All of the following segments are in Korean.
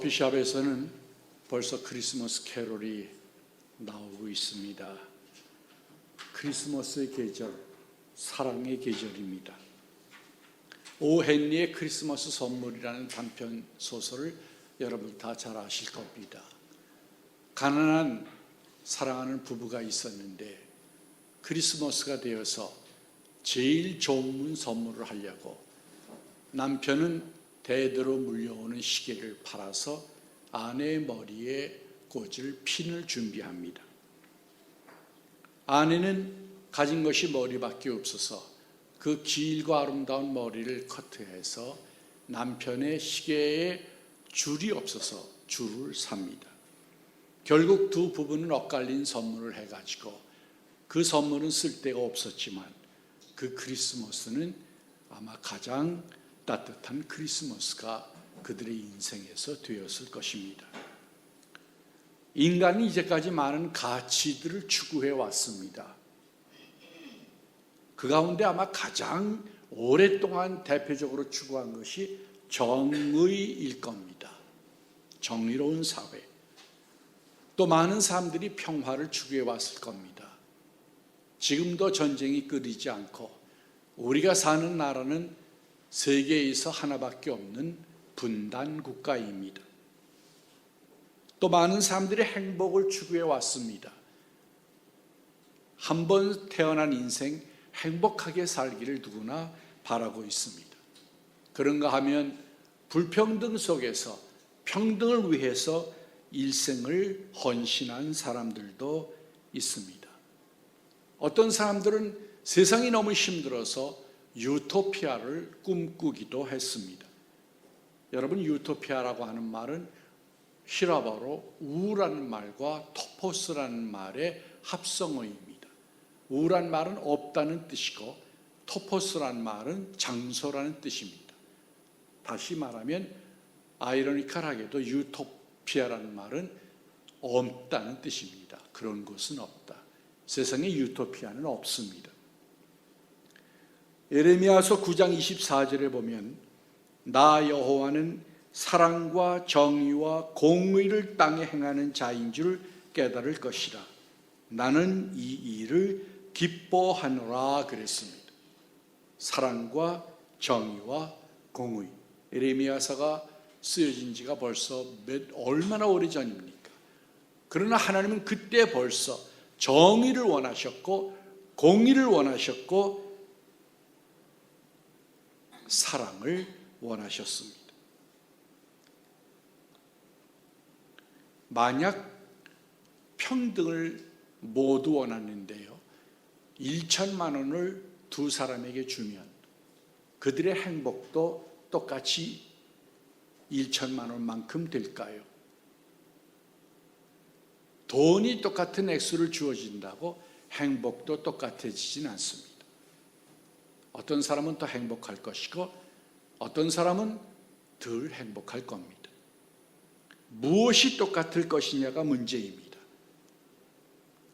커피숍에서는 벌써 크리스마스 캐롤이 나오고 있습니다. 크리스마스의 계절, 사랑의 계절입니다. 오 헨리의 크리스마스 선물이라는 단편 소설을 여러분 다 잘 아실 겁니다. 가난한 사랑하는 부부가 있었는데 크리스마스가 되어서 제일 좋은 선물을 하려고 남편은 대대로 물려오는 시계를 팔아서 아내의 머리에 꽂을 핀을 준비합니다. 아내는 가진 것이 머리밖에 없어서 그 길고 아름다운 머리를 커트해서 남편의 시계에 줄이 없어서 줄을 삽니다. 결국 두 부부는 엇갈린 선물을 해가지고 그 선물은 쓸데가 없었지만 그 크리스마스는 아마 가장 따뜻한 크리스마스가 그들의 인생에서 되었을 것입니다. 인간이 이제까지 많은 가치들을 추구해 왔습니다. 그 가운데 아마 가장 오랫동안 대표적으로 추구한 것이 정의일 겁니다. 정의로운 사회. 또 많은 사람들이 평화를 추구해 왔을 겁니다. 지금도 전쟁이 끊이지 않고 우리가 사는 나라는 세계에서 하나밖에 없는 분단 국가입니다. 또 많은 사람들이 행복을 추구해 왔습니다. 한 번 태어난 인생 행복하게 살기를 누구나 바라고 있습니다. 그런가 하면 불평등 속에서 평등을 위해서 일생을 헌신한 사람들도 있습니다. 어떤 사람들은 세상이 너무 힘들어서 유토피아를 꿈꾸기도 했습니다. 여러분, 유토피아라고 하는 말은 히라바로 우라는 말과 토포스라는 말의 합성어입니다. 우란 말은 없다는 뜻이고 토포스라는 말은 장소라는 뜻입니다. 다시 말하면 아이러니컬하게도 유토피아라는 말은 없다는 뜻입니다. 그런 것은 없다. 세상에 유토피아는 없습니다. 예레미야서 9장 24절에 보면 나 여호와는 사랑과 정의와 공의를 땅에 행하는 자인 줄 깨달을 것이라. 나는 이 일을 기뻐하노라 그랬습니다. 사랑과 정의와 공의. 예레미야서가 쓰여진 지가 벌써 얼마나 오래전입니까? 그러나 하나님은 그때 벌써 정의를 원하셨고 공의를 원하셨고 사랑을 원하셨습니다. 만약 평등을 모두 원하는데요, 1천만 원을 두 사람에게 주면 그들의 행복도 똑같이 1천만 원만큼 될까요? 돈이 똑같은 액수를 주어진다고 행복도 똑같아지진 않습니다. 어떤 사람은 더 행복할 것이고 어떤 사람은 덜 행복할 겁니다. 무엇이 똑같을 것이냐가 문제입니다.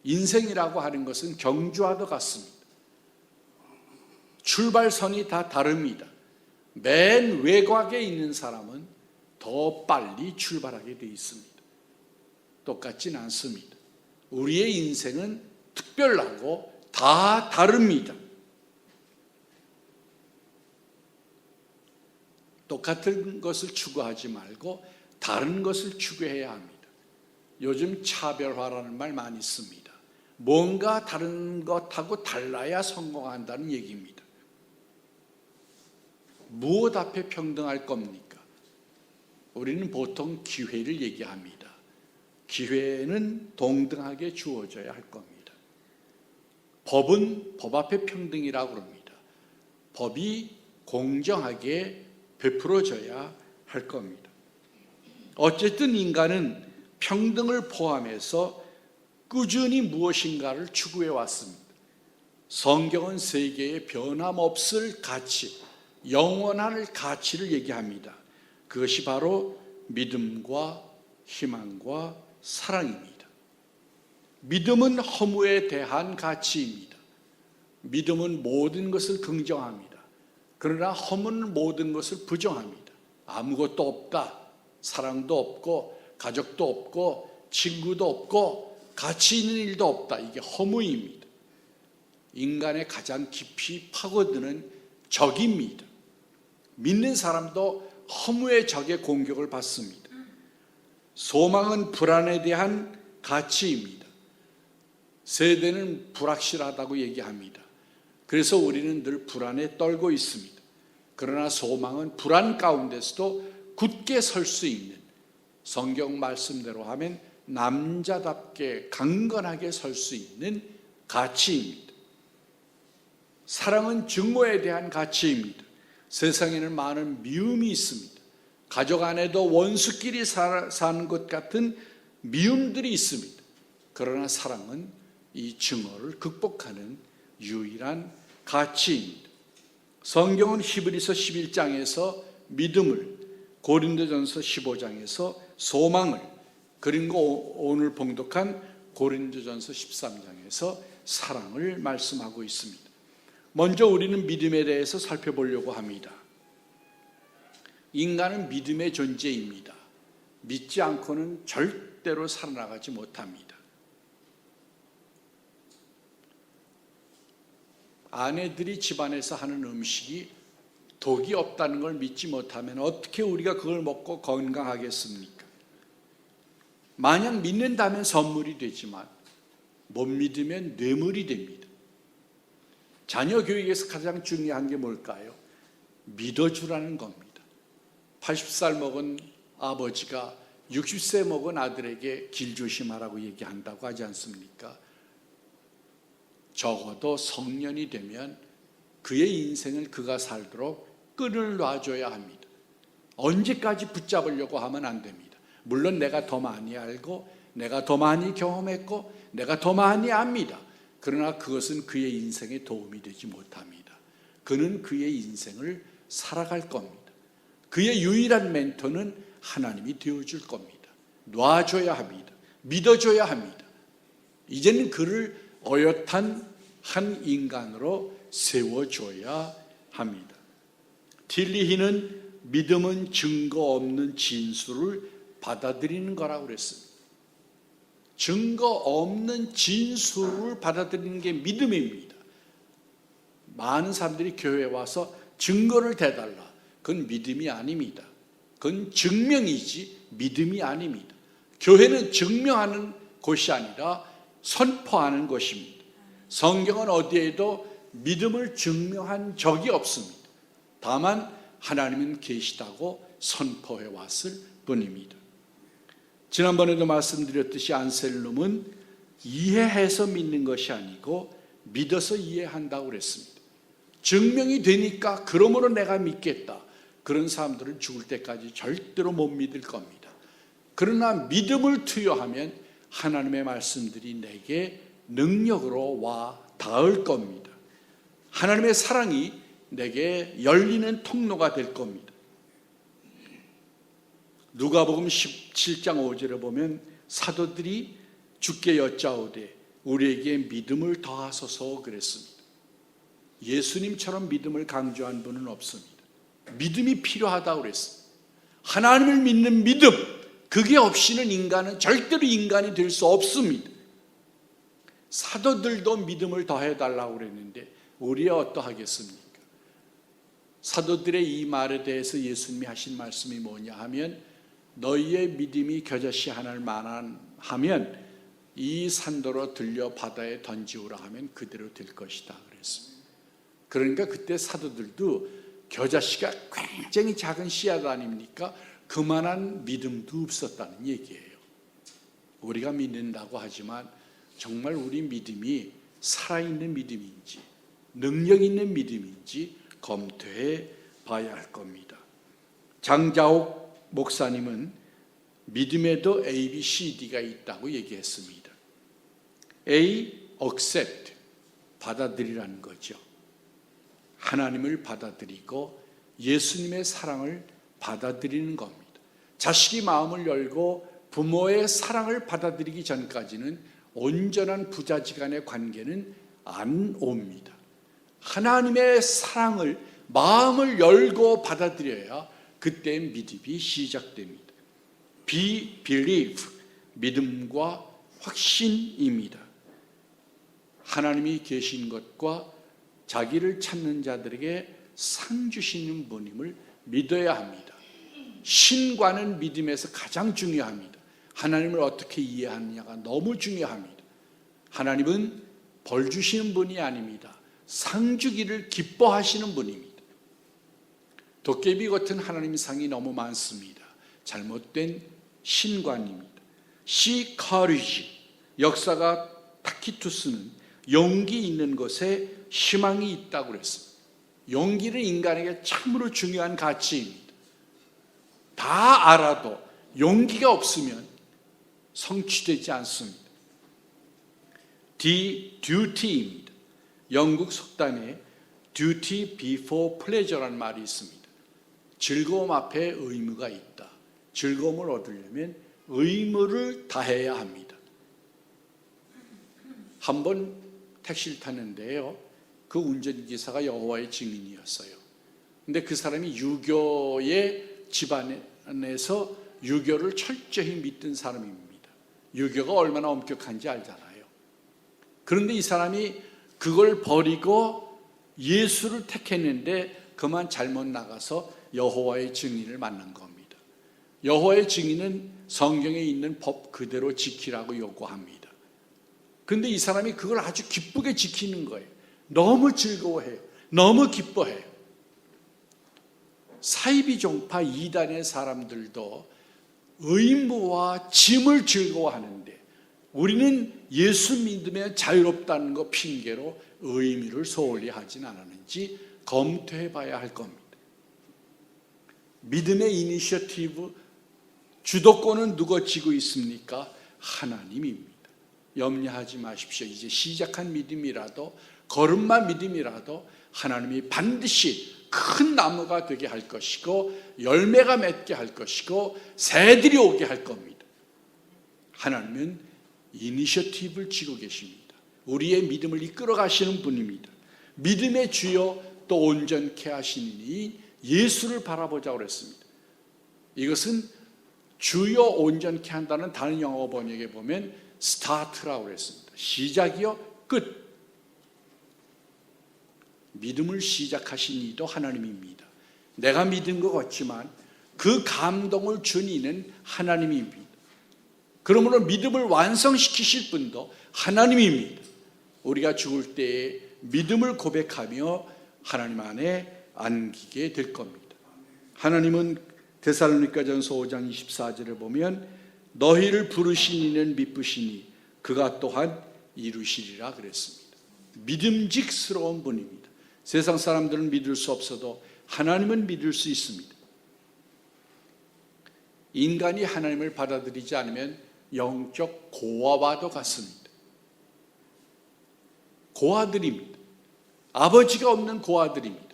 인생이라고 하는 것은 경주와도 같습니다. 출발선이 다 다릅니다. 맨 외곽에 있는 사람은 더 빨리 출발하게 되어 있습니다. 똑같진 않습니다. 우리의 인생은 특별하고 다 다릅니다. 똑같은 것을 추구하지 말고 다른 것을 추구해야 합니다. 요즘 차별화라는 말 많이 씁니다. 뭔가 다른 것하고 달라야 성공한다는 얘기입니다. 무엇 앞에 평등할 겁니까? 우리는 보통 기회를 얘기합니다. 기회는 동등하게 주어져야 할 겁니다. 법은 법 앞에 평등이라고 합니다. 법이 공정하게 베풀어져야 할 겁니다. 어쨌든 인간은 평등을 포함해서 꾸준히 무엇인가를 추구해 왔습니다. 성경은 세계에 변함없을 가치, 영원할 가치를 얘기합니다. 그것이 바로 믿음과 희망과 사랑입니다. 믿음은 허무에 대한 가치입니다. 믿음은 모든 것을 긍정합니다. 그러나 허무는 모든 것을 부정합니다. 아무것도 없다. 사랑도 없고 가족도 없고 친구도 없고 가치 있는 일도 없다. 이게 허무입니다. 인간의 가장 깊이 파고드는 적입니다. 믿는 사람도 허무의 적의 공격을 받습니다. 소망은 불안에 대한 가치입니다. 세대는 불확실하다고 얘기합니다. 그래서 우리는 늘 불안에 떨고 있습니다. 그러나 소망은 불안 가운데서도 굳게 설 수 있는, 성경 말씀대로 하면 남자답게 강건하게 설 수 있는 가치입니다. 사랑은 증오에 대한 가치입니다. 세상에는 많은 미움이 있습니다. 가족 안에도 원수끼리 사는 것 같은 미움들이 있습니다. 그러나 사랑은 이 증오를 극복하는 유일한 가치입니다. 성경은 히브리서 11장에서 믿음을, 고린도전서 15장에서 소망을, 그리고 오늘 봉독한 고린도전서 13장에서 사랑을 말씀하고 있습니다. 먼저 우리는 믿음에 대해서 살펴보려고 합니다. 인간은 믿음의 존재입니다. 믿지 않고는 절대로 살아나가지 못합니다. 아내들이 집안에서 하는 음식이 독이 없다는 걸 믿지 못하면 어떻게 우리가 그걸 먹고 건강하겠습니까? 만약 믿는다면 선물이 되지만 못 믿으면 뇌물이 됩니다. 자녀 교육에서 가장 중요한 게 뭘까요? 믿어주라는 겁니다. 80살 먹은 아버지가 60세 먹은 아들에게 길 조심하라고 얘기한다고 하지 않습니까? 적어도 성년이 되면 그의 인생을 그가 살도록 끈을 놔줘야 합니다. 언제까지 붙잡으려고 하면 안 됩니다. 물론 내가 더 많이 알고 내가 더 많이 경험했고 내가 더 많이 압니다. 그러나 그것은 그의 인생에 도움이 되지 못합니다. 그는 그의 인생을 살아갈 겁니다. 그의 유일한 멘토는 하나님이 되어줄 겁니다. 놔줘야 합니다. 믿어줘야 합니다. 이제는 그를 어엿한 한 인간으로 세워줘야 합니다. 틸리히는 믿음은 증거 없는 진술을 받아들이는 거라고 그랬습니다. 증거 없는 진술을 받아들이는 게 믿음입니다. 많은 사람들이 교회에 와서 증거를 대달라. 그건 믿음이 아닙니다. 그건 증명이지 믿음이 아닙니다. 교회는 증명하는 곳이 아니라 선포하는 것입니다. 성경은 어디에도 믿음을 증명한 적이 없습니다. 다만 하나님은 계시다고 선포해 왔을 뿐입니다. 지난번에도 말씀드렸듯이 안셀름은 이해해서 믿는 것이 아니고 믿어서 이해한다고 그랬습니다. 증명이 되니까 그러므로 내가 믿겠다. 그런 사람들은 죽을 때까지 절대로 못 믿을 겁니다. 그러나 믿음을 투여하면 하나님의 말씀들이 내게 능력으로 와 닿을 겁니다. 하나님의 사랑이 내게 열리는 통로가 될 겁니다. 누가복음 17장 5절에 보면 사도들이 주께 여짜오되 우리에게 믿음을 더하소서 그랬습니다. 예수님처럼 믿음을 강조한 분은 없습니다. 믿음이 필요하다고 그랬습니다. 하나님을 믿는 믿음, 그게 없이는 인간은 절대로 인간이 될 수 없습니다. 사도들도 믿음을 더해달라고 그랬는데 우리야 어떠하겠습니까? 사도들의 이 말에 대해서 예수님이 하신 말씀이 뭐냐 하면 너희의 믿음이 겨자씨 하나를 만하면 이 산도로 들려 바다에 던지우라 하면 그대로 될 것이다 그랬습니다. 그러니까 그때 사도들도 겨자씨가 굉장히 작은 씨앗 아닙니까? 그만한 믿음도 없었다는 얘기예요. 우리가 믿는다고 하지만 정말 우리 믿음이 살아있는 믿음인지 능력 있는 믿음인지 검토해 봐야 할 겁니다. 장자옥 목사님은 믿음에도 A, B, C, D가 있다고 얘기했습니다. A, accept, 받아들이라는 거죠. 하나님을 받아들이고 예수님의 사랑을 받아들이는 겁니다. 자식이 마음을 열고 부모의 사랑을 받아들이기 전까지는 온전한 부자지간의 관계는 안 옵니다. 하나님의 사랑을 마음을 열고 받아들여야 그때 믿음이 시작됩니다. believe, 믿음과 확신입니다. 하나님이 계신 것과 자기를 찾는 자들에게 상 주시는 분임을 믿어야 합니다. 신과는 믿음에서 가장 중요합니다. 하나님을 어떻게 이해하느냐가 너무 중요합니다. 하나님은 벌 주시는 분이 아닙니다. 상 주기를 기뻐하시는 분입니다. 도깨비 같은 하나님의 상이 너무 많습니다. 잘못된 신관입니다. courage, 역사가 타키투스는 용기 있는 것에 희망이 있다고 그랬습니다. 용기는 인간에게 참으로 중요한 가치입니다. 다 알아도 용기가 없으면 성취되지 않습니다. duty입니다. 영국 속담에 duty before pleasure라는 말이 있습니다. 즐거움 앞에 의무가 있다. 즐거움을 얻으려면 의무를 다해야 합니다. 한번 택시를 탔는데요, 그 운전기사가 여호와의 증인이었어요. 근데 그 사람이 유교의 집안에서 유교를 철저히 믿던 사람입니다. 유교가 얼마나 엄격한지 알잖아요. 그런데 이 사람이 그걸 버리고 예수를 택했는데 그만 잘못 나가서 여호와의 증인을 만난 겁니다. 여호와의 증인은 성경에 있는 법 그대로 지키라고 요구합니다. 그런데 이 사람이 그걸 아주 기쁘게 지키는 거예요. 너무 즐거워해요. 너무 기뻐해요. 사이비 종파 이단의 사람들도 의무와 짐을 즐거워하는데 우리는 예수 믿으면 자유롭다는 거 핑계로 의무를 소홀히 하진 않았는지 검토해 봐야 할 겁니다. 믿음의 이니셔티브 주도권은 누가 쥐고 있습니까? 하나님입니다. 염려하지 마십시오. 이제 시작한 믿음이라도, 걸음마 믿음이라도 하나님이 반드시 큰 나무가 되게 할 것이고 열매가 맺게 할 것이고 새들이 오게 할 겁니다. 하나님은 이니셔티브를 쥐고 계십니다. 우리의 믿음을 이끌어 가시는 분입니다. 믿음의 주여 또 온전케 하시니 예수를 바라보자고 그랬습니다. 이것은 주여 온전케 한다는 다른 영어 번역에 보면 스타트라고 그랬습니다. 시작이요, 끝. 믿음을 시작하신 이도 하나님입니다. 내가 믿은 것 같지만 그 감동을 준 이는 하나님입니다. 그러므로 믿음을 완성시키실 분도 하나님입니다. 우리가 죽을 때에 믿음을 고백하며 하나님 안에 안기게 될 겁니다. 하나님은 데살로니가전서 5장 24절에 보면 너희를 부르신 이는 미쁘시니 그가 또한 이루시리라 그랬습니다. 믿음직스러운 분입니다. 세상 사람들은 믿을 수 없어도 하나님은 믿을 수 있습니다. 인간이 하나님을 받아들이지 않으면 영적 고아와도 같습니다. 고아들입니다. 아버지가 없는 고아들입니다.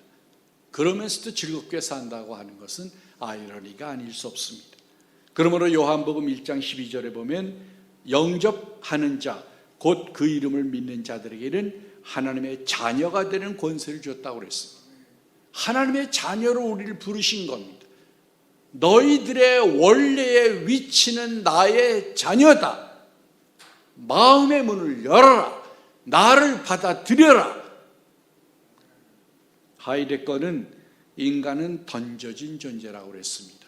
그러면서도 즐겁게 산다고 하는 것은 아이러니가 아닐 수 없습니다. 그러므로 요한복음 1장 12절에 보면 영접하는 자, 곧 그 이름을 믿는 자들에게는 하나님의 자녀가 되는 권세를 줬다고 그랬습니다. 하나님의 자녀로 우리를 부르신 겁니다. 너희들의 원래의 위치는 나의 자녀다. 마음의 문을 열어라. 나를 받아들여라. 하이데거는 인간은 던져진 존재라고 그랬습니다.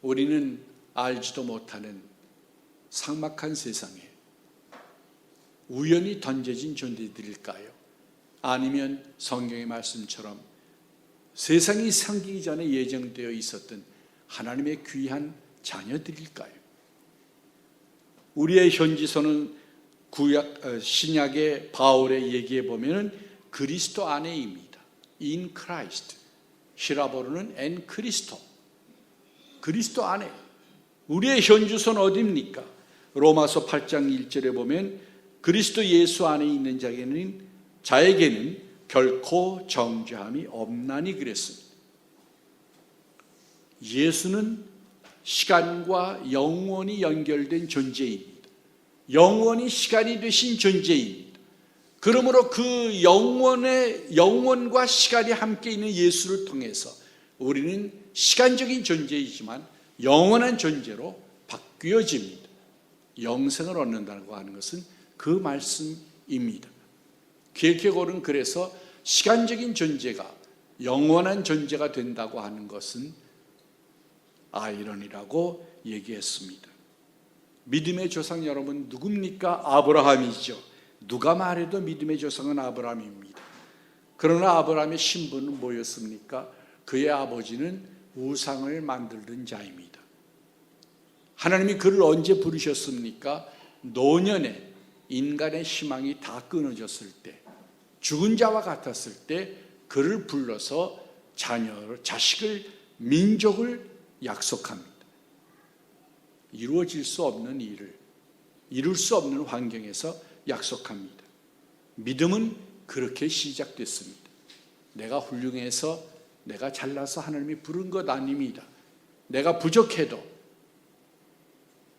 우리는 알지도 못하는 삭막한 세상에 우연히 던져진 존재들일까요? 아니면 성경의 말씀처럼 세상이 생기기 전에 예정되어 있었던 하나님의 귀한 자녀들일까요? 우리의 현지서는 신약의 바울의 얘기에 보면 그리스도 안에입니다. In Christ. 히라보로는 en Cristo. 그리스도 안에. 우리의 현주소는 어디입니까? 로마서 8장 1절에 보면 그리스도 예수 안에 있는 자에게는 결코 정죄함이 없나니 그랬습니다. 예수는 시간과 영원히 연결된 존재입니다. 영원히 시간이 되신 존재입니다. 그러므로 그 영원과 시간이 함께 있는 예수를 통해서 우리는 시간적인 존재이지만 영원한 존재로 바뀌어집니다. 영생을 얻는다고 하는 것은 그 말씀입니다. 그ier케고르는 그래서 시간적인 존재가 영원한 존재가 된다고 하는 것은 아이러니라고 얘기했습니다. 믿음의 조상 여러분 누굽니까? 아브라함이죠. 누가 말해도 믿음의 조상은 아브라함입니다. 그러나 아브라함의 신분은 뭐였습니까? 그의 아버지는 우상을 만들던 자입니다. 하나님이 그를 언제 부르셨습니까? 노년에 인간의 희망이 다 끊어졌을 때, 죽은 자와 같았을 때 그를 불러서 자식을, 민족을 약속합니다. 이루어질 수 없는 일을 이룰 수 없는 환경에서 약속합니다. 믿음은 그렇게 시작됐습니다. 내가 훌륭해서, 내가 잘나서 하나님이 부른 것 아닙니다. 내가 부족해도,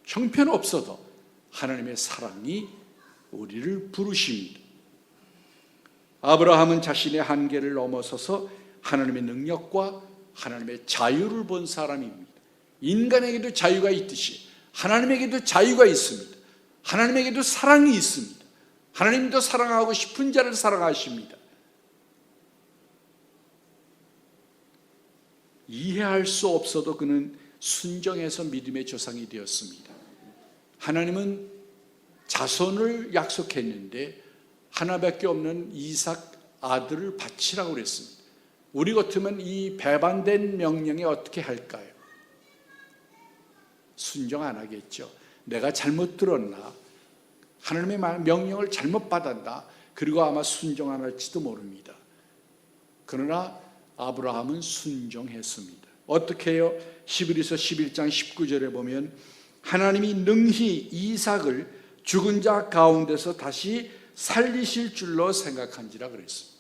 형편없어도 하나님의 사랑이 우리를 부르십니다. 아브라함은 자신의 한계를 넘어서서 하나님의 능력과 하나님의 자유를 본 사람입니다. 인간에게도 자유가 있듯이 하나님에게도 자유가 있습니다. 하나님에게도 사랑이 있습니다. 하나님도 사랑하고 싶은 자를 사랑하십니다. 이해할 수 없어도 그는 순종해서 믿음의 조상이 되었습니다. 하나님은 자손을 약속했는데 하나밖에 없는 이삭 아들을 바치라고 그랬습니다. 우리 같으면 이 배반된 명령에 어떻게 할까요? 순종 안 하겠죠. 내가 잘못 들었나? 하나님의 명령을 잘못 받았나? 그리고 아마 순종 안 할지도 모릅니다. 그러나 아브라함은 순종했습니다. 어떻게 해요? 히브리서 11장 19절에 보면 하나님이 능히 이삭을 죽은 자 가운데서 다시 살리실 줄로 생각한지라 그랬습니다.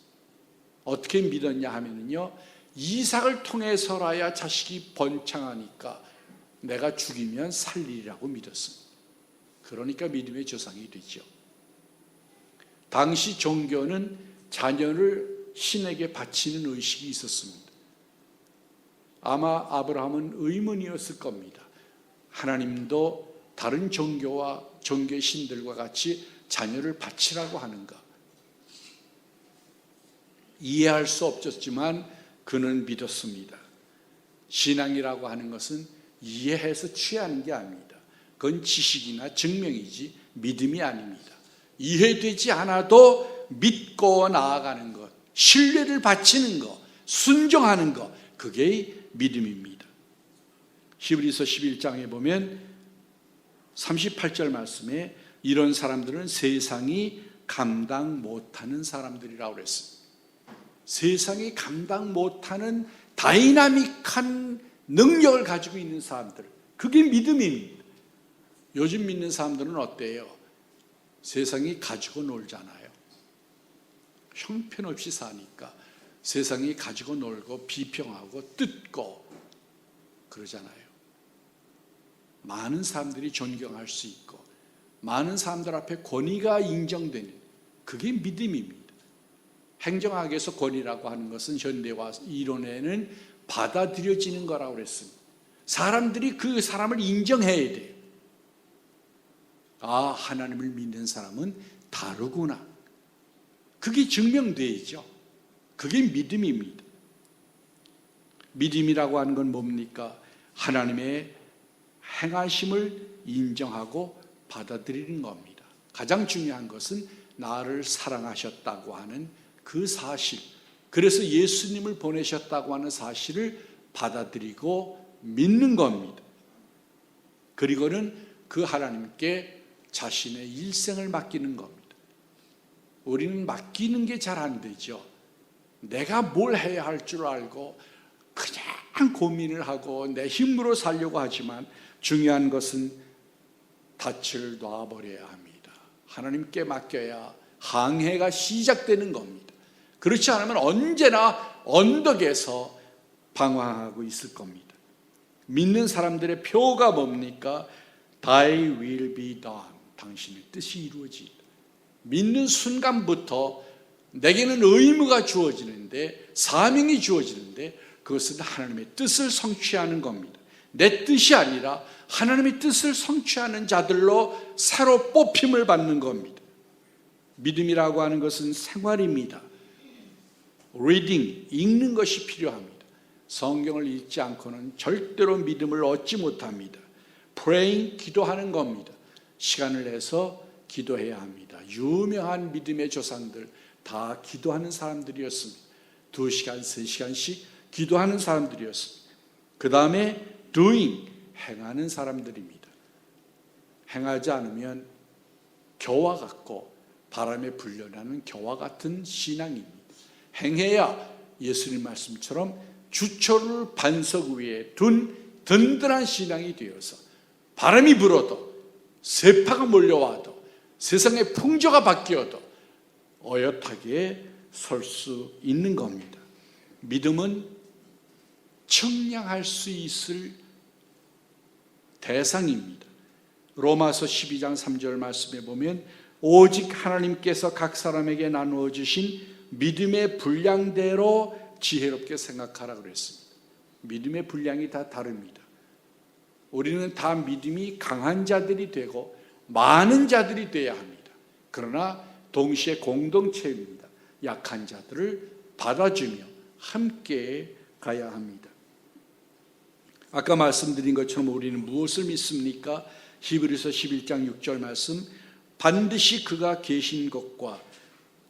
어떻게 믿었냐 하면요, 이삭을 통해서라야 자식이 번창하니까 내가 죽이면 살리리라고 믿었습니다. 그러니까 믿음의 조상이 되죠. 당시 종교는 자녀를 신에게 바치는 의식이 있었습니다. 아마 아브라함은 의문이었을 겁니다. 하나님도 다른 종교와 종교의 신들과 같이 자녀를 바치라고 하는가? 이해할 수 없었지만 그는 믿었습니다. 신앙이라고 하는 것은 이해해서 취하는 게 아닙니다. 그건 지식이나 증명이지 믿음이 아닙니다. 이해되지 않아도 믿고 나아가는 것, 신뢰를 바치는 것, 순종하는 것, 그게 믿음입니다. 히브리서 11장에 보면 38절 말씀에 이런 사람들은 세상이 감당 못하는 사람들이라고 그랬습니다. 세상이 감당 못하는 다이나믹한 능력을 가지고 있는 사람들, 그게 믿음입니다. 요즘 믿는 사람들은 어때요? 세상이 가지고 놀잖아요. 형편없이 사니까 세상이 가지고 놀고 비평하고 뜯고 그러잖아요. 많은 사람들이 존경할 수 있고 많은 사람들 앞에 권위가 인정되는, 그게 믿음입니다. 행정학에서 권위라고 하는 것은 현대화 이론에는 받아들여지는 거라고 그랬습니다. 사람들이 그 사람을 인정해야 돼요. 아, 하나님을 믿는 사람은 다르구나. 그게 증명되죠. 그게 믿음입니다. 믿음이라고 하는 건 뭡니까? 하나님의 행하심을 인정하고 받아들이는 겁니다. 가장 중요한 것은 나를 사랑하셨다고 하는 그 사실, 그래서 예수님을 보내셨다고 하는 사실을 받아들이고 믿는 겁니다. 그리고는 그 하나님께 자신의 일생을 맡기는 겁니다. 우리는 맡기는 게 잘 안 되죠. 내가 뭘 해야 할 줄 알고 그냥 고민을 하고 내 힘으로 살려고 하지만 중요한 것은 닻을 놔버려야 합니다. 하나님께 맡겨야 항해가 시작되는 겁니다. 그렇지 않으면 언제나 언덕에서 방황하고 있을 겁니다. 믿는 사람들의 표가 뭡니까? Thy will be done. 당신의 뜻이 이루어지다. 믿는 순간부터 내게는 의무가 주어지는데, 사명이 주어지는데 그것은 하나님의 뜻을 성취하는 겁니다. 내 뜻이 아니라 하나님의 뜻을 성취하는 자들로 새로 뽑힘을 받는 겁니다. 믿음이라고 하는 것은 생활입니다. reading, 읽는 것이 필요합니다. 성경을 읽지 않고는 절대로 믿음을 얻지 못합니다. praying, 기도하는 겁니다. 시간을 내서 기도해야 합니다. 유명한 믿음의 조상들 다 기도하는 사람들이었습니다. 2시간, 3시간씩 기도하는 사람들이었습니다. 그 다음에 doing, 행하는 사람들입니다. 행하지 않으면 겨와 같고 바람에 불려나는 겨와 같은 신앙입니다. 행해야 예수님 말씀처럼 주초를 반석 위에 둔 든든한 신앙이 되어서 바람이 불어도 세파가 몰려와도 세상의 풍조가 바뀌어도 어엿하게 설 수 있는 겁니다. 믿음은 청량할 수 있을 대상입니다. 로마서 12장 3절 말씀에 보면 오직 하나님께서 각 사람에게 나누어 주신 믿음의 분량대로 지혜롭게 생각하라 그랬습니다. 믿음의 분량이 다 다릅니다. 우리는 다 믿음이 강한 자들이 되고 많은 자들이 되어야 합니다. 그러나 동시에 공동체입니다. 약한 자들을 받아주며 함께 가야 합니다. 아까 말씀드린 것처럼 우리는 무엇을 믿습니까? 히브리서 11장 6절 말씀, 반드시 그가 계신 것과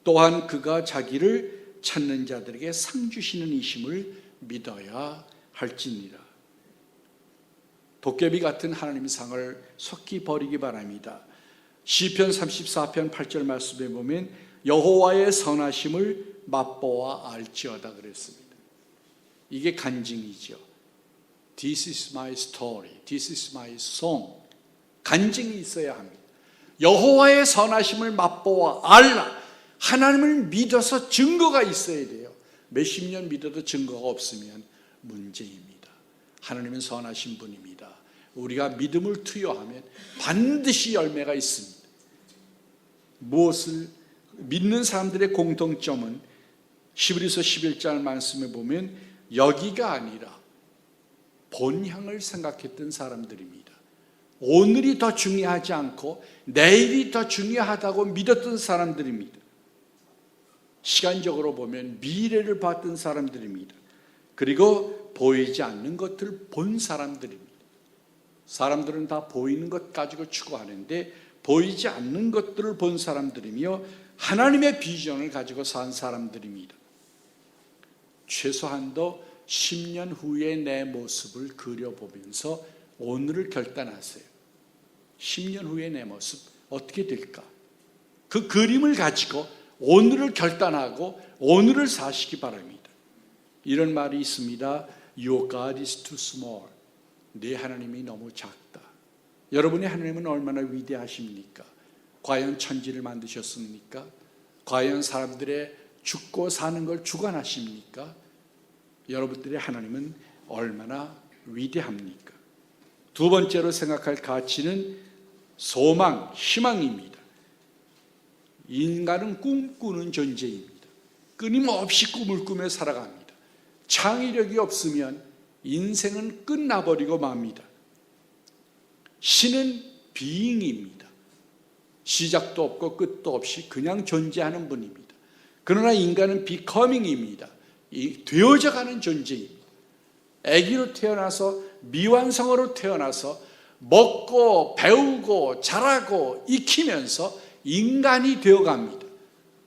또한 그가 자기를 찾는 자들에게 상 주시는 이심을 믿어야 할지니라. 도깨비 같은 하나님의 상을 속히 버리기 바랍니다. 시편 34편 8절 말씀에 보면 여호와의 선하심을 맛보아 알지어다 그랬습니다. 이게 간증이죠. This is my story. This is my song. 간증이 있어야 합니다. 여호와의 선하심을 맛보아 알라. 하나님을 믿어서 증거가 있어야 돼요. 몇십 년 믿어도 증거가 없으면 문제입니다. 하나님은 선하신 분입니다. 우리가 믿음을 투여하면 반드시 열매가 있습니다. 무엇을 믿는 사람들의 공통점은 히브리서 11장 말씀에 보면 여기가 아니라 본향을 생각했던 사람들입니다. 오늘이 더 중요하지 않고 내일이 더 중요하다고 믿었던 사람들입니다. 시간적으로 보면 미래를 봤던 사람들입니다. 그리고 보이지 않는 것들을 본 사람들입니다. 사람들은 다 보이는 것 가지고 추구하는데 보이지 않는 것들을 본 사람들이며 하나님의 비전을 가지고 산 사람들입니다. 최소한도 10년 후의 내 모습을 그려보면서 오늘을 결단하세요. 10년 후의 내 모습 어떻게 될까? 그 그림을 가지고 오늘을 결단하고 오늘을 사시기 바랍니다. 이런 말이 있습니다. Your God is too small. 네 하나님이 너무 작다. 여러분의 하나님은 얼마나 위대하십니까? 과연 천지를 만드셨습니까? 과연 사람들의 죽고 사는 걸 주관하십니까? 여러분들의 하나님은 얼마나 위대합니까? 두 번째로 생각할 가치는 소망, 희망입니다. 인간은 꿈꾸는 존재입니다. 끊임없이 꿈을 꾸며 살아갑니다. 창의력이 없으면 인생은 끝나버리고 맙니다. 신은 being입니다. 시작도 없고 끝도 없이 그냥 존재하는 분입니다. 그러나 인간은 becoming입니다. 되어져가는 존재입니다. 아기로 태어나서 미완성으로 태어나서 먹고 배우고 자라고 익히면서 인간이 되어갑니다.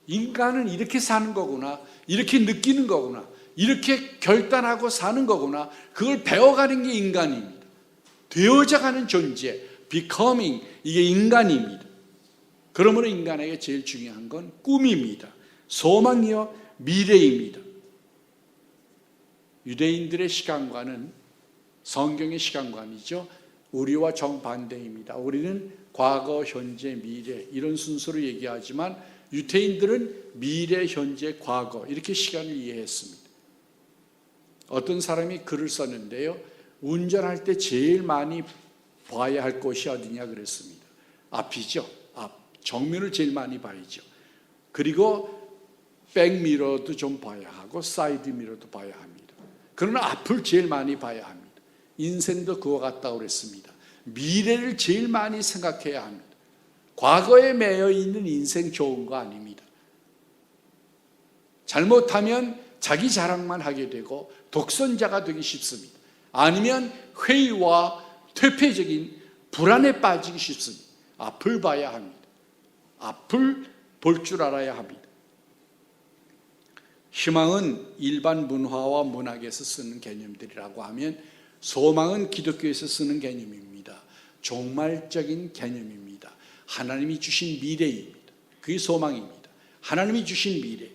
인간은 이렇게 사는 거구나, 이렇게 느끼는 거구나, 이렇게 결단하고 사는 거구나, 그걸 배워가는 게 인간입니다. 되어져가는 존재, becoming, 이게 인간입니다. 그러므로 인간에게 제일 중요한 건 꿈입니다. 소망이요 미래입니다. 유대인들의 시간관은 성경의 시간관이죠. 우리와 정반대입니다. 우리는 과거, 현재, 미래 이런 순서로 얘기하지만 유대인들은 미래, 현재, 과거 이렇게 시간을 이해했습니다. 어떤 사람이 글을 썼는데요. 운전할 때 제일 많이 봐야 할 곳이 어디냐 그랬습니다. 앞이죠. 앞. 정면을 제일 많이 봐야죠. 그리고 백미러도 좀 봐야 하고 사이드 미러도 봐야 합니다. 그러나 앞을 제일 많이 봐야 합니다. 인생도 그와 같다고 그랬습니다. 미래를 제일 많이 생각해야 합니다. 과거에 매여 있는 인생 좋은 거 아닙니다. 잘못하면 자기 자랑만 하게 되고 독선자가 되기 쉽습니다. 아니면 회의와 퇴폐적인 불안에 빠지기 쉽습니다. 앞을 봐야 합니다. 앞을 볼 줄 알아야 합니다. 희망은 일반 문화와 문학에서 쓰는 개념들이라고 하면 소망은 기독교에서 쓰는 개념입니다. 종말적인 개념입니다. 하나님이 주신 미래입니다. 그게 소망입니다. 하나님이 주신 미래.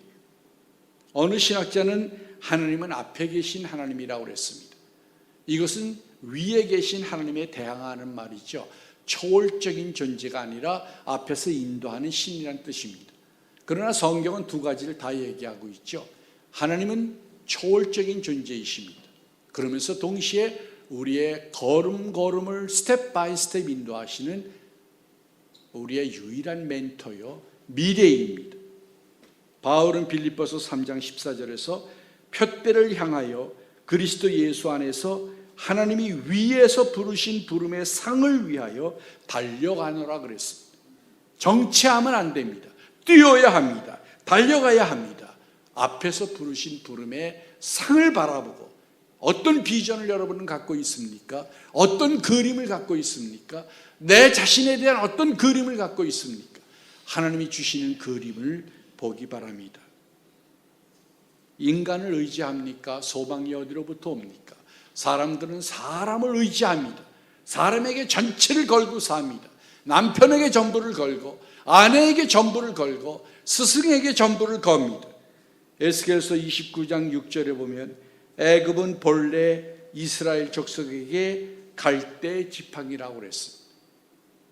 어느 신학자는 하나님은 앞에 계신 하나님이라고 그랬습니다. 이것은 위에 계신 하나님에 대항하는 말이죠. 초월적인 존재가 아니라 앞에서 인도하는 신이라는 뜻입니다. 그러나 성경은 두 가지를 다 얘기하고 있죠. 하나님은 초월적인 존재이십니다. 그러면서 동시에 우리의 걸음걸음을 스텝 바이 스텝 인도하시는 우리의 유일한 멘토요, 미래입니다. 바울은 빌립보서 3장 14절에서 푯대를 향하여 그리스도 예수 안에서 하나님이 위에서 부르신 부름의 상을 위하여 달려가노라 그랬습니다. 정체하면 안 됩니다. 뛰어야 합니다. 달려가야 합니다. 앞에서 부르신 부름의 상을 바라보고 어떤 비전을 여러분은 갖고 있습니까? 어떤 그림을 갖고 있습니까? 내 자신에 대한 어떤 그림을 갖고 있습니까? 하나님이 주시는 그림을 보기 바랍니다. 인간을 의지합니까? 소망이 어디로부터 옵니까? 사람들은 사람을 의지합니다. 사람에게 전체를 걸고 삽니다. 남편에게 전부를 걸고 아내에게 전부를 걸고 스승에게 전부를 겁니다. 에스겔서 29장 6절에 보면 애굽은 본래 이스라엘 족속에게 갈대 지팡이라고 그랬습니다.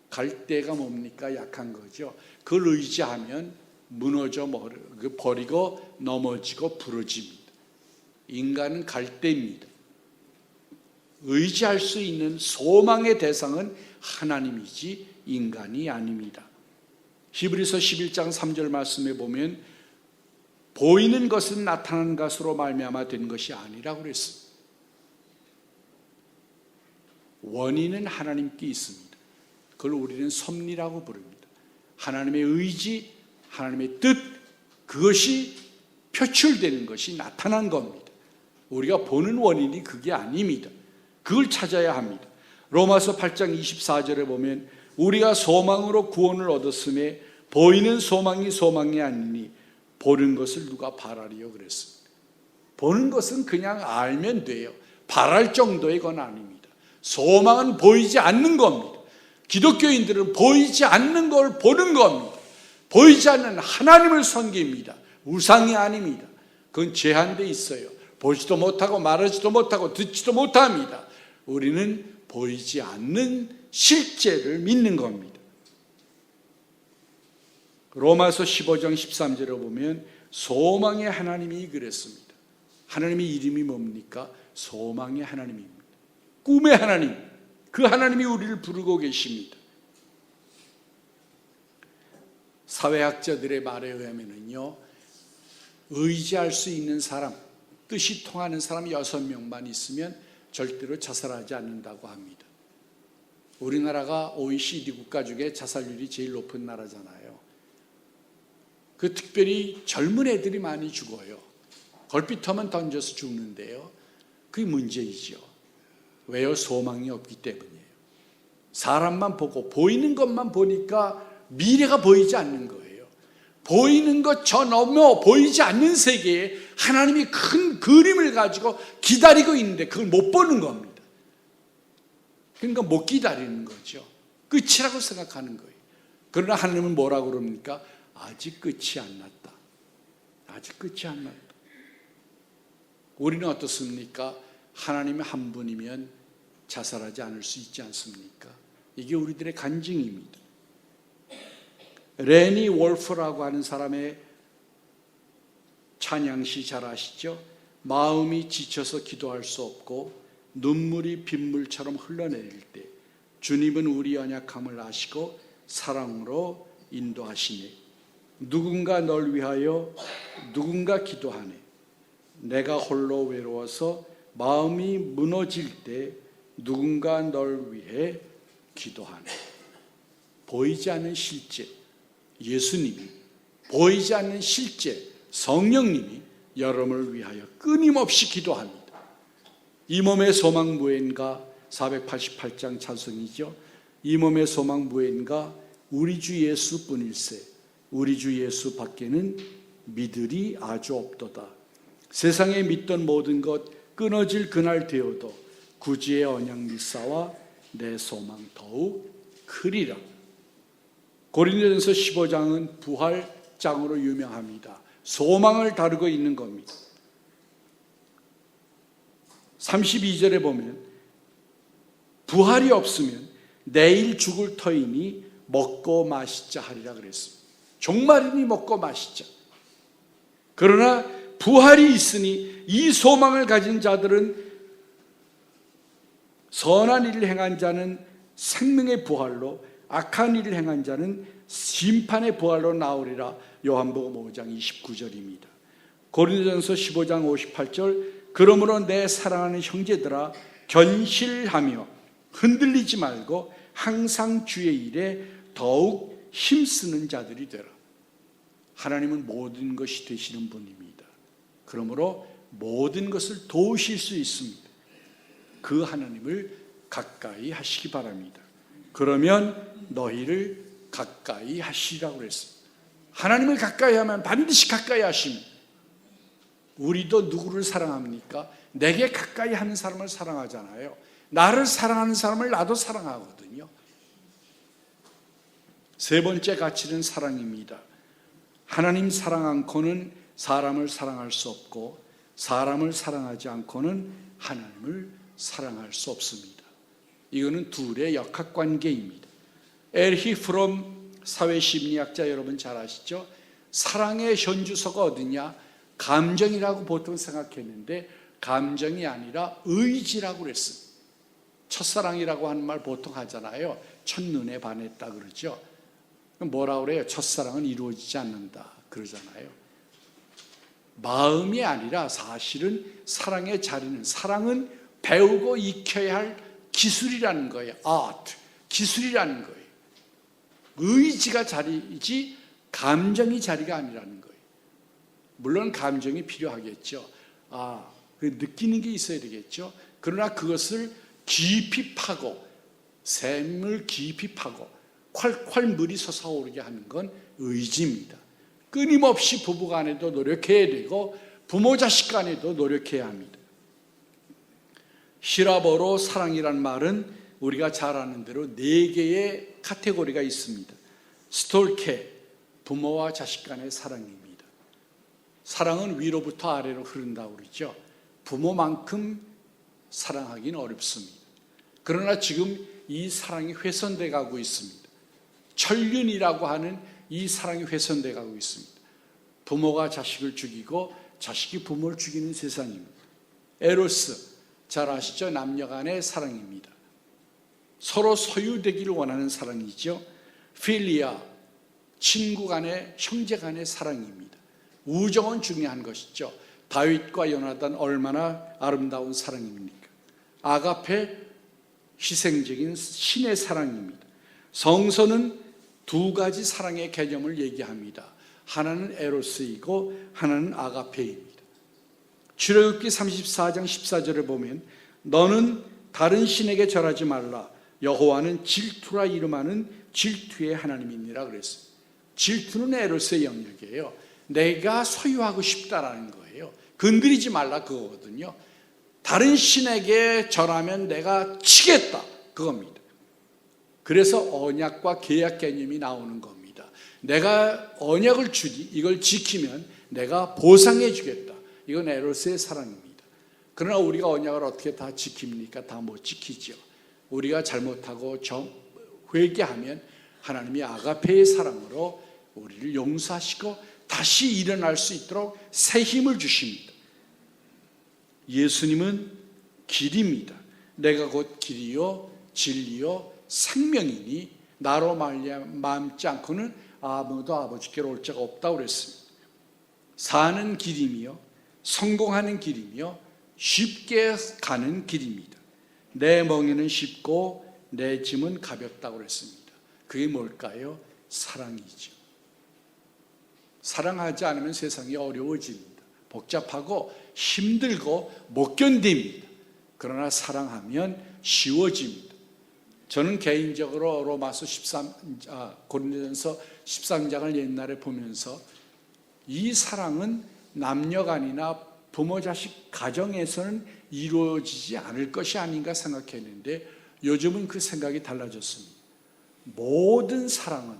갈대가 뭡니까? 약한 거죠. 그걸 의지하면 무너져 버리고 넘어지고 부러집니다. 인간은 갈대입니다. 의지할 수 있는 소망의 대상은 하나님이지 인간이 아닙니다. 히브리서 11장 3절 말씀에 보면 보이는 것은 나타난 것으로 말미암아 된 것이 아니라고 그랬습니다. 원인은 하나님께 있습니다. 그걸 우리는 섭리라고 부릅니다. 하나님의 의지, 하나님의 뜻, 그것이 표출되는 것이 나타난 겁니다. 우리가 보는 원인이 그게 아닙니다. 그걸 찾아야 합니다. 로마서 8장 24절에 보면 우리가 소망으로 구원을 얻었음에 보이는 소망이 소망이 아니니 보는 것을 누가 바라리요 그랬습니다. 보는 것은 그냥 알면 돼요. 바랄 정도의 건 아닙니다. 소망은 보이지 않는 겁니다. 기독교인들은 보이지 않는 걸 보는 겁니다. 보이지 않는 하나님을 섬깁니다. 우상이 아닙니다. 그건 제한되어 있어요. 보지도 못하고 말하지도 못하고 듣지도 못합니다. 우리는 보이지 않는 실제를 믿는 겁니다. 로마서 15장 13절에 보면 소망의 하나님이 그랬습니다. 하나님의 이름이 뭡니까? 소망의 하나님입니다. 꿈의 하나님, 그 하나님이 우리를 부르고 계십니다. 사회학자들의 말에 의하면요, 의지할 수 있는 사람, 뜻이 통하는 사람 6명만 있으면 절대로 자살하지 않는다고 합니다. 우리나라가 OECD 국가 중에 자살률이 제일 높은 나라잖아요. 그 특별히 젊은 애들이 많이 죽어요. 걸핏하면 던져서 죽는데요. 그게 문제이죠. 왜요? 소망이 없기 때문이에요. 사람만 보고 보이는 것만 보니까 미래가 보이지 않는 거예요. 보이는 것 저 넘어 보이지 않는 세계에 하나님이 큰 그림을 가지고 기다리고 있는데 그걸 못 보는 겁니다. 그러니까 못 기다리는 거죠. 끝이라고 생각하는 거예요. 그러나 하나님은 뭐라고 그럽니까? 아직 끝이 안 났다. 아직 끝이 안 났다. 우리는 어떻습니까? 하나님이 한 분이면 자살하지 않을 수 있지 않습니까? 이게 우리들의 간증입니다. 레니 월프라고 하는 사람의 찬양시 잘 아시죠? 마음이 지쳐서 기도할 수 없고 눈물이 빗물처럼 흘러내릴 때 주님은 우리 연약함을 아시고 사랑으로 인도하시니 누군가 널 위하여 누군가 기도하네. 내가 홀로 외로워서 마음이 무너질 때 누군가 널 위해 기도하는, 보이지 않는 실제 예수님이, 보이지 않는 실제 성령님이 여러분을 위하여 끊임없이 기도합니다. 이 몸의 소망 무엇인가? 488장 찬송이죠. 이 몸의 소망 무엇인가? 우리 주 예수뿐일세. 우리 주 예수 밖에는 믿으리 아주 없도다. 세상에 믿던 모든 것 끊어질 그날 되어도 구주의 언약 믿사와 내 소망 더욱 크리라. 고린도전서 15장은 부활장으로 유명합니다. 소망을 다루고 있는 겁니다. 32절에 보면 부활이 없으면 내일 죽을 터이니 먹고 마시자 하리라 그랬습니다. 종말이니 먹고 마시자. 그러나 부활이 있으니 이 소망을 가진 자들은 선한 일을 행한 자는 생명의 부활로, 악한 일을 행한 자는 심판의 부활로 나오리라. 요한복음 5장 29절입니다. 고린도전서 15장 58절 그러므로 내 사랑하는 형제들아 견실하며 흔들리지 말고 항상 주의 일에 더욱 힘쓰는 자들이 되라. 하나님은 모든 것이 되시는 분입니다. 그러므로 모든 것을 도우실 수 있습니다. 그 하나님을 가까이 하시기 바랍니다. 그러면 너희를 가까이 하시라고 그랬습니다. 하나님을 가까이 하면 반드시 가까이 하십니다. 우리도 누구를 사랑합니까? 내게 가까이 하는 사람을 사랑하잖아요. 나를 사랑하는 사람을 나도 사랑하거든요. 세 번째 가치는 사랑입니다. 하나님 사랑 않고는 사람을 사랑할 수 없고, 사람을 사랑하지 않고는 하나님을 사랑할 수 없습니다. 이거는 둘의 역학관계입니다. 에르히 프롬 사회심리학자 여러분 잘 아시죠? 사랑의 현주소가 어디냐? 감정이라고 보통 생각했는데 감정이 아니라 의지라고 그랬습니다. 첫사랑이라고 하는 말 보통 하잖아요. 첫눈에 반했다 그러죠. 뭐라고 그래요? 첫사랑은 이루어지지 않는다 그러잖아요. 마음이 아니라 사실은 사랑의 자리는, 사랑은 배우고 익혀야 할 기술이라는 거예요. 아트, 기술이라는 거예요. 의지가 자리이지 감정이 자리가 아니라는 거예요. 물론 감정이 필요하겠죠. 느끼는 게 있어야 되겠죠. 그러나 그것을 깊이 파고, 샘을 깊이 파고 콸콸 물이 솟아오르게 하는 건 의지입니다. 끊임없이 부부 간에도 노력해야 되고 부모 자식 간에도 노력해야 합니다. 히라보로 사랑이란 말은 우리가 잘 아는 대로 4개의 카테고리가 있습니다. 스톨케, 부모와 자식 간의 사랑입니다. 사랑은 위로부터 아래로 흐른다고 그러죠. 부모만큼 사랑하기는 어렵습니다. 그러나 지금 이 사랑이 훼손돼 가고 있습니다. 천륜이라고 하는 이 사랑이 훼손돼 가고 있습니다. 부모가 자식을 죽이고 자식이 부모를 죽이는 세상입니다. 에로스, 잘 아시죠? 남녀 간의 사랑입니다. 서로 소유되기를 원하는 사랑이죠. 필리아, 친구 간의, 형제 간의 사랑입니다. 우정은 중요한 것이죠. 다윗과 요나단 얼마나 아름다운 사랑입니까? 아가페, 희생적인 신의 사랑입니다. 성서는 2가지 사랑의 개념을 얘기합니다. 하나는 에로스이고 하나는 아가페입니다. 출애굽기 34장 14절에 보면 너는 다른 신에게 절하지 말라. 여호와는 질투라 이름하는 질투의 하나님이니라 그랬어요. 질투는 에로스의 영역이에요. 내가 소유하고 싶다라는 거예요. 건드리지 말라 그거거든요. 다른 신에게 절하면 내가 치겠다 그겁니다. 그래서 언약과 계약 개념이 나오는 겁니다. 내가 언약을 주지, 이걸 지키면 내가 보상해 주겠다. 이건 에로스의 사랑입니다. 그러나 우리가 언약을 어떻게 다 지킵니까? 다 못 지키죠. 우리가 잘못하고 회개하면 하나님이 아가페의 사랑으로 우리를 용서하시고 다시 일어날 수 있도록 새 힘을 주십니다. 예수님은 길입니다. 내가 곧 길이요 진리요 생명이니 나로 말미암지 않고는 아무도 아버지께로 올 자가 없다고 그랬습니다. 사는 길이며 성공하는 길이며 쉽게 가는 길입니다. 내 멍에는 쉽고 내 짐은 가볍다고 그랬습니다. 그게 뭘까요? 사랑이죠. 사랑하지 않으면 세상이 어려워집니다. 복잡하고 힘들고 못 견딥니다. 그러나 사랑하면 쉬워집니다. 저는 개인적으로 고린도전서 13장을 옛날에 보면서 이 사랑은 남녀간이나 부모 자식 가정에서는 이루어지지 않을 것이 아닌가 생각했는데 요즘은 그 생각이 달라졌습니다. 모든 사랑은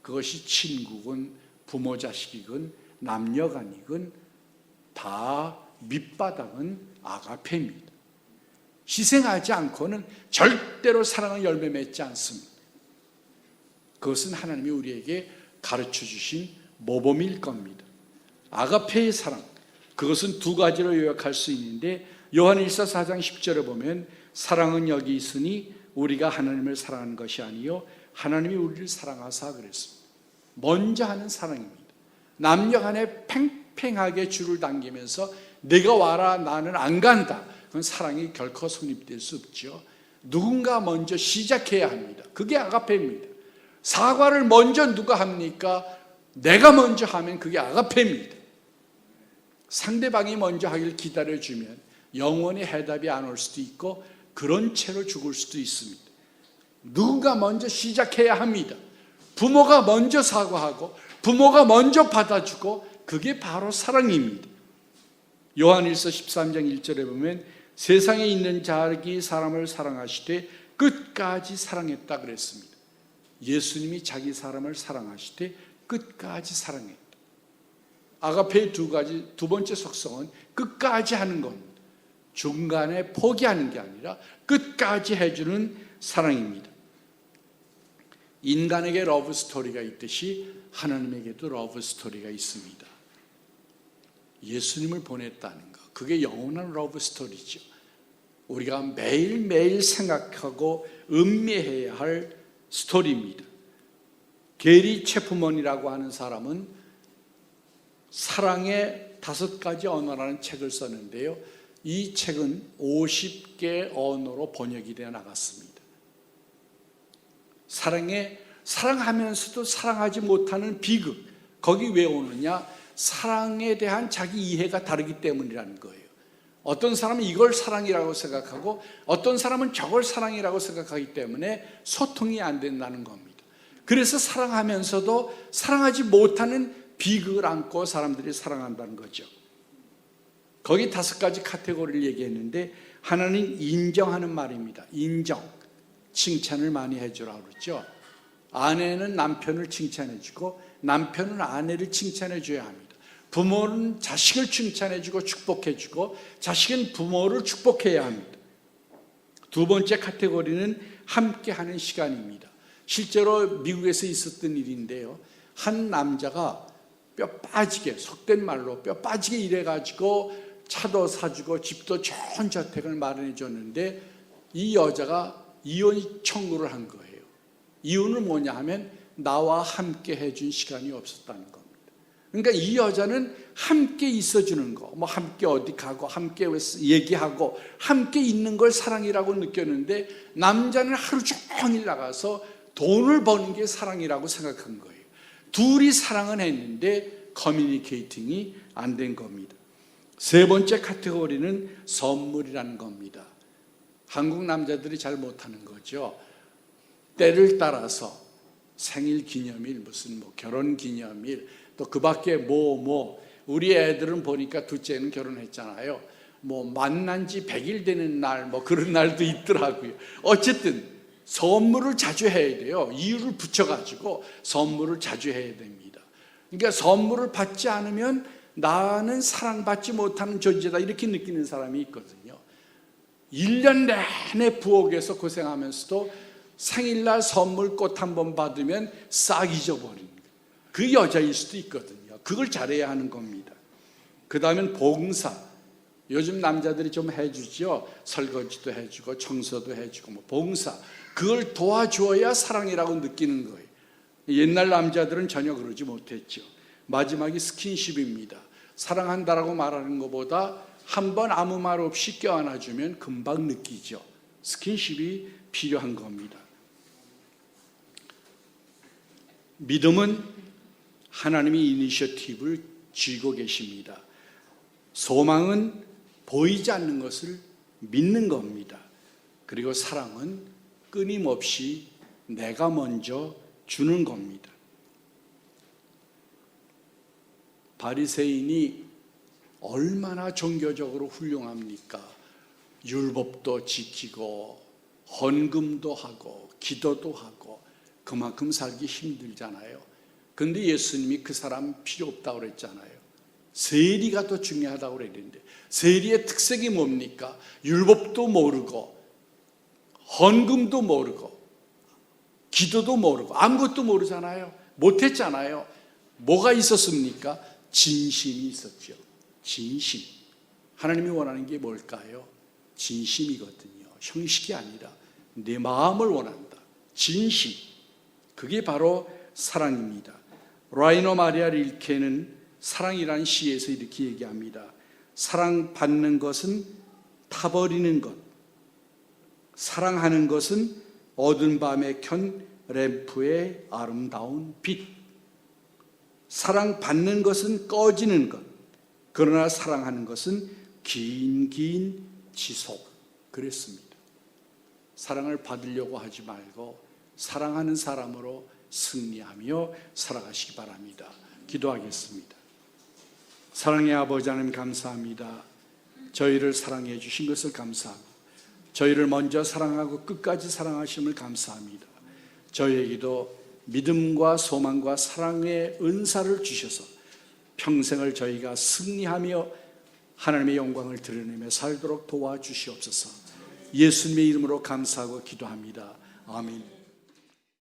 그것이 친구건 부모 자식이건 남녀간이건 다 밑바닥은 아가페입니다. 희생하지 않고는 절대로 사랑은 열매 맺지 않습니다. 그것은 하나님이 우리에게 가르쳐 주신 모범일 겁니다. 아가페의 사랑, 그것은 두 가지로 요약할 수 있는데 요한일서 4장 10절에 보면 사랑은 여기 있으니 우리가 하나님을 사랑하는 것이 아니요 하나님이 우리를 사랑하사 그랬습니다. 먼저 하는 사랑입니다. 남녀 간에 팽팽하게 줄을 당기면서 내가 와라 나는 안 간다. 그건 사랑이 결코 성립될 수 없죠. 누군가 먼저 시작해야 합니다. 그게 아가페입니다. 사과를 먼저 누가 합니까? 내가 먼저 하면 그게 아가페입니다. 상대방이 먼저 하길 기다려주면 영원히 해답이 안 올 수도 있고 그런 채로 죽을 수도 있습니다. 누군가 먼저 시작해야 합니다. 부모가 먼저 사과하고 부모가 먼저 받아주고 그게 바로 사랑입니다. 요한일서 13장 1절에 보면 세상에 있는 자기 사람을 사랑하시되 끝까지 사랑했다 그랬습니다. 예수님이 자기 사람을 사랑하시되 끝까지 사랑했다. 아가페의 두 번째 속성은 끝까지 하는 겁니다. 중간에 포기하는 게 아니라 끝까지 해주는 사랑입니다. 인간에게 러브 스토리가 있듯이 하나님에게도 러브 스토리가 있습니다. 예수님을 보냈다는 것, 그게 영원한 러브 스토리죠. 우리가 매일매일 생각하고 음미해야 할 스토리입니다. 게리 체프먼이라고 하는 사람은 사랑의 5가지 언어라는 책을 썼는데요. 이 책은 50개 언어로 번역이 되어 나갔습니다. 사랑하면서도 사랑하지 못하는 비극, 거기 왜 오느냐? 사랑에 대한 자기 이해가 다르기 때문이라는 거예요. 어떤 사람은 이걸 사랑이라고 생각하고 어떤 사람은 저걸 사랑이라고 생각하기 때문에 소통이 안 된다는 겁니다. 그래서 사랑하면서도 사랑하지 못하는 비극을 안고 사람들이 사랑한다는 거죠. 거기 5가지 카테고리를 얘기했는데 하나는 인정하는 말입니다. 인정, 칭찬을 많이 해주라 그러죠. 아내는 남편을 칭찬해주고 남편은 아내를 칭찬해줘야 합니다. 부모는 자식을 칭찬해주고 축복해주고 자식은 부모를 축복해야 합니다. 두 번째 카테고리는 함께하는 시간입니다. 실제로 미국에서 있었던 일인데요. 한 남자가 뼈 빠지게, 속된 말로 뼈 빠지게 일해가지고 차도 사주고 집도 좋은 저택을 마련해 줬는데 이 여자가 이혼 청구를 한 거예요. 이유는 뭐냐 하면 나와 함께 해준 시간이 없었다는 겁니다. 그러니까 이 여자는 함께 있어주는 거, 뭐 함께 어디 가고 함께 얘기하고 함께 있는 걸 사랑이라고 느꼈는데 남자는 하루 종일 나가서 돈을 버는 게 사랑이라고 생각한 거예요. 둘이 사랑은 했는데 커뮤니케이팅이 안 된 겁니다. 세 번째 카테고리는 선물이라는 겁니다. 한국 남자들이 잘 못하는 거죠. 때를 따라서 생일 기념일, 무슨 뭐 결혼 기념일, 또 그 밖에 우리 애들은 보니까 둘째는 결혼했잖아요. 뭐 만난 지 100일 되는 날, 뭐 그런 날도 있더라고요. 어쨌든 선물을 자주 해야 돼요. 이유를 붙여가지고 선물을 자주 해야 됩니다. 그러니까 선물을 받지 않으면 나는 사랑받지 못하는 존재다 이렇게 느끼는 사람이 있거든요. 1년 내내 부엌에서 고생하면서도 생일날 선물 꽃 한 번 받으면 싹 잊어버리는 거예요. 그 여자일 수도 있거든요. 그걸 잘해야 하는 겁니다. 그 다음엔 봉사. 요즘 남자들이 좀 해주죠. 설거지도 해주고 청소도 해주고 뭐 봉사. 그걸 도와줘야 사랑이라고 느끼는 거예요. 옛날 남자들은 전혀 그러지 못했죠. 마지막이 스킨십입니다. 사랑한다라고 말하는 것보다 한 번 아무 말 없이 껴안아주면 금방 느끼죠. 스킨십이 필요한 겁니다. 믿음은 하나님이 이니셔티브를 쥐고 계십니다. 소망은 보이지 않는 것을 믿는 겁니다. 그리고 사랑은 끊임없이 내가 먼저 주는 겁니다. 바리새인이 얼마나 종교적으로 훌륭합니까? 율법도 지키고 헌금도 하고 기도도 하고 그만큼 살기 힘들잖아요. 그런데 예수님이 그 사람 필요 없다고 그랬잖아요. 세리가 더 중요하다고 그랬는데 세리의 특색이 뭡니까? 율법도 모르고 헌금도 모르고 기도도 모르고 아무것도 모르잖아요. 못했잖아요. 뭐가 있었습니까? 진심이 있었죠. 진심. 하나님이 원하는 게 뭘까요? 진심이거든요. 형식이 아니라 내 마음을 원한다. 진심. 그게 바로 사랑입니다. 라이너 마리아 릴케는 사랑이라는 시에서 이렇게 얘기합니다. 사랑받는 것은 타버리는 것, 사랑하는 것은 어두운 밤에 켠 램프의 아름다운 빛. 사랑받는 것은 꺼지는 것, 그러나 사랑하는 것은 긴 지속. 그랬습니다. 사랑을 받으려고 하지 말고 사랑하는 사람으로 승리하며 살아가시기 바랍니다. 기도하겠습니다. 사랑의 아버지 하나님 감사합니다. 저희를 사랑해 주신 것을 감사하고 저희를 먼저 사랑하고 끝까지 사랑하심을 감사합니다. 저희에게도 믿음과 소망과 사랑의 은사를 주셔서 평생을 저희가 승리하며 하나님의 영광을 드러내며 살도록 도와주시옵소서. 예수님의 이름으로 감사하고 기도합니다. 아멘.